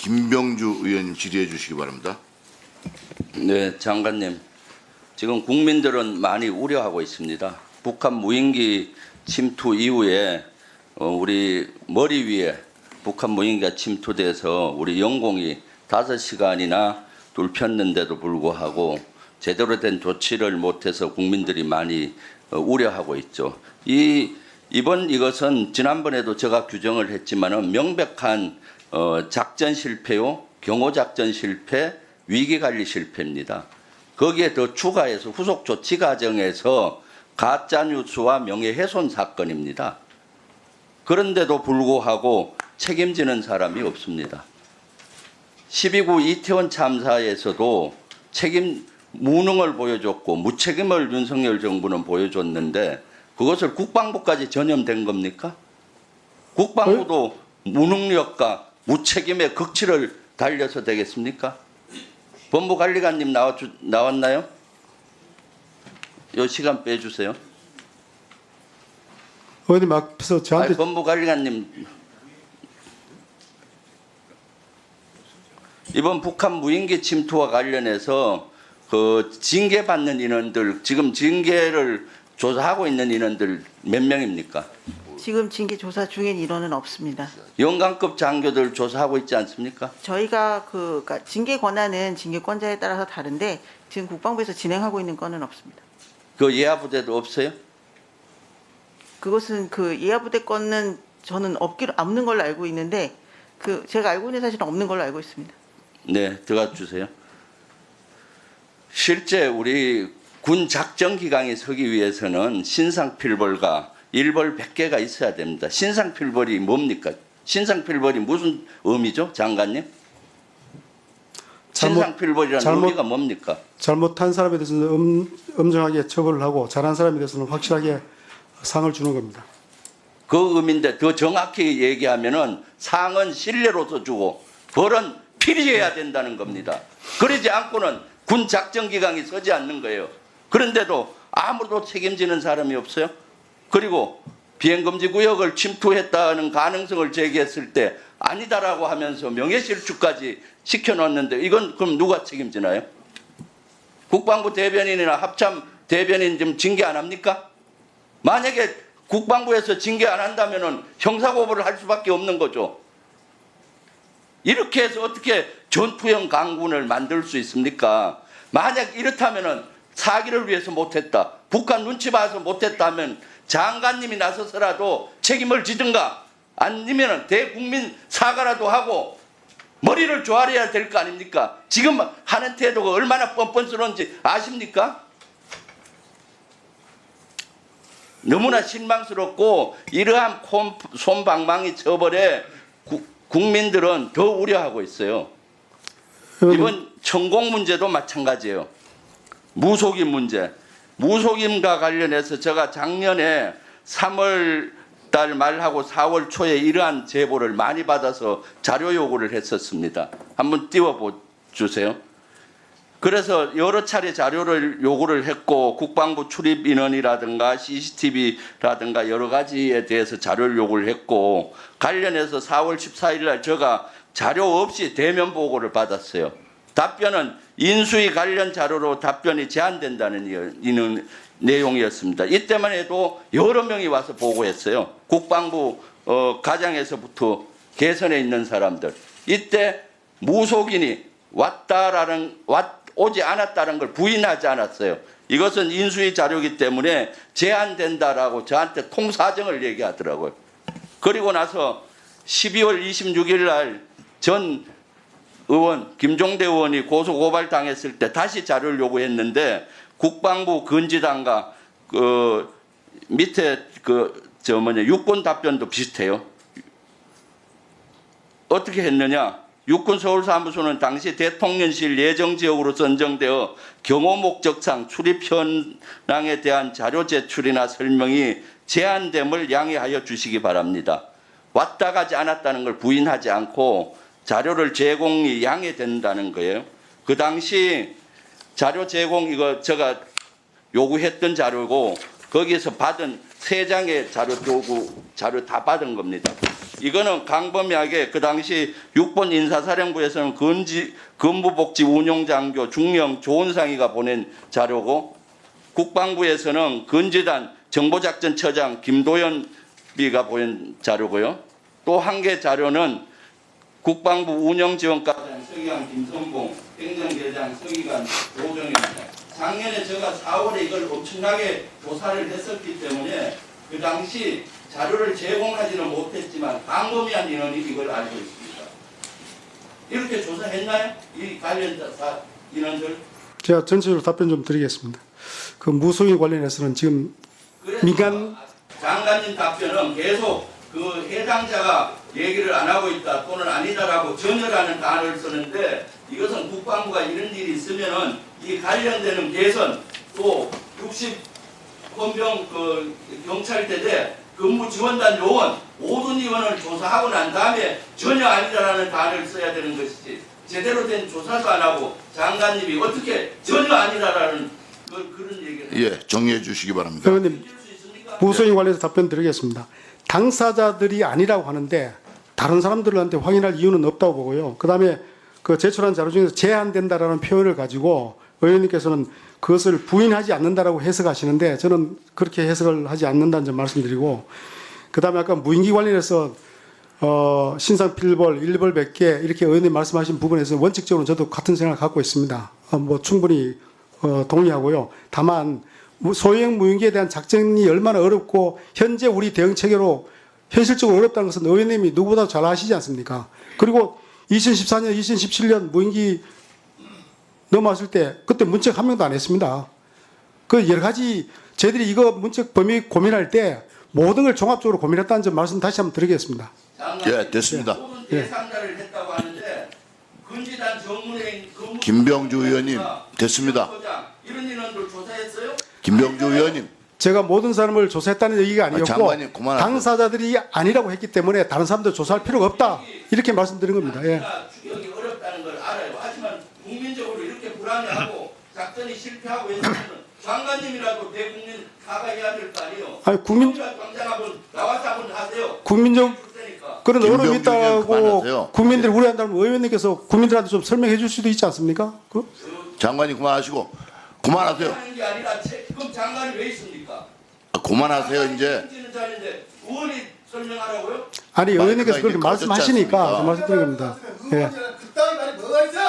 김병주 의원님 질의해 주시기 바랍니다. 네, 장관님. 지금 국민들은 많이 우려하고 있습니다. 북한 무인기 침투 이후에 우리 머리 위에 북한 무인기가 침투돼서 우리 영공이 5시간이나 뚫혔는데도 불구하고 제대로 된 조치를 못해서 국민들이 많이 우려하고 있죠. 이번 이것은 지난번에도 제가 규정을 했지만은 명백한 작전 실패요, 경호 작전 실패, 위기 관리 실패입니다. 거기에 더 추가해서 후속 조치 과정에서 가짜 뉴스와 명예훼손 사건입니다. 그런데도 불구하고 책임지는 사람이 없습니다. 12구 이태원 참사에서도 무능을 보여줬고 무책임을 윤석열 정부는 보여줬는데 그것을 국방부까지 전염된 겁니까? 국방부도 무능력과 무책임의 극치를 달려서 되겠습니까? 법무관리관님 나왔나요? 요 시간 빼주세요. 의원님 앞에서 저한테 아니, 법무관리관님, 이번 북한 무인기 침투와 관련해서 그 징계받는 인원들, 지금 징계를 조사하고 있는 인원들 몇 명입니까? 지금 징계 조사 중인 인원은 없습니다. 영관급 장교들 조사하고 있지 않습니까? 저희가 그러니까 징계 권한은 징계권자에 따라서 다른데 지금 국방부에서 진행하고 있는 건은 없습니다. 그 예하부대도 없어요? 그것은 그 예하부대 건은 저는 없는 걸로 알고 있는데 그 제가 알고 있는 사실은 없는 걸로 알고 있습니다. 네, 들어가 주세요. 실제 우리 군 작전 기강에 서기 위해서는 신상필벌과 일벌 100개가 있어야 됩니다. 신상필벌이 뭡니까? 신상필벌이 무슨 의미죠, 장관님? 신상필벌이라는 의미가 뭡니까? 잘못한 사람에 대해서는 엄정하게 처벌을 하고 잘한 사람에 대해서는 확실하게 상을 주는 겁니다. 그 의미인데 더 정확히 얘기하면은 상은 신뢰로서 주고 벌은 필요해야 된다는 겁니다. 그러지 않고는 군 작전 기강이 서지 않는 거예요. 그런데도 아무도 책임지는 사람이 없어요. 그리고 비행금지 구역을 침투했다는 가능성을 제기했을 때 아니다라고 하면서 명예실추까지 시켜놨는데 이건 그럼 누가 책임지나요? 국방부 대변인이나 합참 대변인 좀 징계 안 합니까? 만약에 국방부에서 징계 안 한다면은 형사고발을 할 수밖에 없는 거죠. 이렇게 해서 어떻게 전투형 강군을 만들 수 있습니까? 만약 이렇다면은 사기를 위해서 못했다. 북한 눈치 봐서 못했다면 장관님이 나서서라도 책임을 지든가 아니면은 대국민 사과라도 하고 머리를 조아려야 될 거 아닙니까? 지금 하는 태도가 얼마나 뻔뻔스러운지 아십니까? 너무나 실망스럽고 이러한 솜방망이 처벌에 국민들은 더 우려하고 있어요. 이번 천공 문제도 마찬가지예요. 무속인 문제. 무속인과 관련해서 제가 작년에 3월 달 말하고 4월 초에 이러한 제보를 많이 받아서 자료 요구를 했었습니다. 한번 띄워주세요. 그래서 여러 차례 자료를 요구를 했고 국방부 출입 인원이라든가 CCTV라든가 여러 가지에 대해서 자료를 요구를 했고 관련해서 4월 14일 날 제가 자료 없이 대면 보고를 받았어요. 답변은 인수위 관련 자료로 답변이 제한된다는 내용이었습니다. 이때만 해도 여러 명이 와서 보고했어요. 국방부 가장에서부터 개선에 있는 사람들. 이때 무속인이 오지 않았다는 걸 부인하지 않았어요. 이것은 인수위 자료이기 때문에 제한된다라고 저한테 통사정을 얘기하더라고요. 그리고 나서 12월 26일 날 전 의원 김종대 의원이 고소고발 당했을 때 다시 자료를 요구했는데 국방부 근지단과 그 밑에 육군 답변도 비슷해요. 어떻게 했느냐? 육군 서울사무소는 당시 대통령실 예정지역으로 선정되어 경호 목적상 출입 현황에 대한 자료 제출이나 설명이 제한됨을 양해하여 주시기 바랍니다. 왔다 가지 않았다는 걸 부인하지 않고 자료를 제공이 양해된다는 거예요. 그 당시 자료 제공 이거 제가 요구했던 자료고 거기에서 받은 3장의 자료 다 받은 겁니다. 이거는 강범위하게 그 당시 6번 인사사령부에서는 근무복지 운용장교 중령 조은상이가 보낸 자료고, 국방부에서는 근지단 정보작전처장 김도연비가 보낸 자료고요. 또 한 개 자료는 국방부 운영지원과장 서기관 김성봉, 행정계장 서기관 조정입니다. 작년에 제가 4월에 이걸 엄청나게 조사를 했었기 때문에 그 당시 자료를 제공하지는 못했지만 광범위한 인원이 이걸 알고 있습니다. 이렇게 조사했나요? 이 관련 인원들? 제가 전체적으로 답변 좀 드리겠습니다. 그 무속인 관련해서는 지금 그래서 민간 장관님 답변은 계속 그 해당자가 얘기를 안 하고 있다 또는 아니다라고 전혀라는 단어를 쓰는데, 이것은 국방부가 이런 일이 있으면은 이 관련되는 개선 또 60헌병 그 경찰대대 근무지원단 요원 모든 이원을 조사하고 난 다음에 전혀 아니다라는 단어를 써야 되는 것이지, 제대로 된 조사도 안 하고 장관님이 어떻게 전혀 아니다라는 그런 얘기를 예, 정리해 주시기 바랍니다. 의원님 해줄 수 있습니까? 무속인 관련해서 답변 드리겠습니다. 당사자들이 아니라고 하는데 다른 사람들한테 확인할 이유는 없다고 보고요. 그다음에 그 제출한 자료 중에서 제한된다라는 표현을 가지고 의원님께서는 그것을 부인하지 않는다라고 해석하시는데, 저는 그렇게 해석을 하지 않는다는 점 말씀드리고, 그다음에 아까 무인기 관련해서 신상 필벌, 일벌 100개 이렇게 의원님 말씀하신 부분에서 원칙적으로 저도 같은 생각을 갖고 있습니다. 뭐 충분히 동의하고요. 다만 소형 무인기에 대한 작전이 얼마나 어렵고 현재 우리 대응 체계로 현실적으로 어렵다는 것은 의원님이 누구보다 잘 아시지 않습니까? 그리고 2014년, 2017년 무인기 넘어왔을 때 그때 문책 한 명도 안 했습니다. 그 여러 가지 저희들이 이거 문책 범위 고민할 때 모든 걸 종합적으로 고민했다는 점 말씀 다시 한번 드리겠습니다. 예, 됐습니다. 모든 대상자를 했다고 하는데 근지단 정문회의 김병주 의원님, 됐습니다. 이런 인원들 조사했어요? 김병주 의원님, 제가 모든 사람을 조사했다는 얘기가 아니었고 장관님, 그만하세요. 당사자들이 아니라고 했기 때문에 다른 사람들 조사할 필요가 없다 이렇게 말씀드린 겁니다. 예. 추격이 어렵다는 걸 알아요. 하지만 국민적으로 이렇게 불안해하고 작전이 실패하고 했으면 장관님이라도 대국민 사과해야 될 거 아니에요. 아니, 당장 한번 나와서 한번 하세요. 국민적 그런 어려움이 김병주 의원 있다고 그만하세요. 국민들이 우려한다면 의원님께서 국민들한테 좀 설명해 줄 수도 있지 않습니까? 장관님 그만하시고, 그만하세요. 하는 게 아니라 그럼 장관이 왜 있습니까? 그만하세요 이제. 자리인데 의원이 설명하라고요? 아니 의원님께서 그렇게 이제 꺼졌지 말씀하시니까 않습니까? 좀 말씀드린 겁니다. 예. 그따위 말이 뭐가 있어?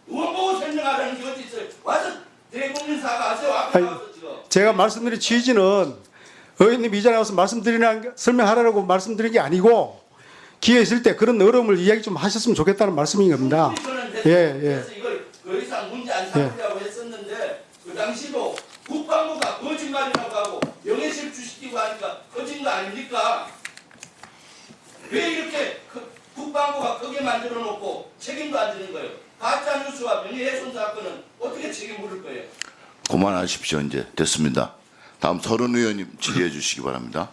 의원 보고 설명하라는 게 어디 있어요? 와서 대국민 사과하세요. 앞에 아니, 나와서 지금. 제가 말씀드린 취지는 의원님 이 자리에 와서 설명하라고 말씀드린 게 아니고 기회 있을 때 그런 어려움을 이야기 좀 하셨으면 좋겠다는 말씀인 겁니다. 예, 예. 그래서 이걸 더 이상 문제 안 삼으려고 했었는데 그 당시도 국방부가 거짓말이라고 하고 명예실추시키고 하니까 거짓 거 아닙니까? 왜 이렇게 국방부가 크게 만들어 놓고 책임도 안 지는 거예요? 가짜 뉴스와 명예훼손 사건은 어떻게 책임 물을 거예요? 그만하십시오 이제. 됐습니다. 다음 서른 의원님 질의해 주시기 바랍니다.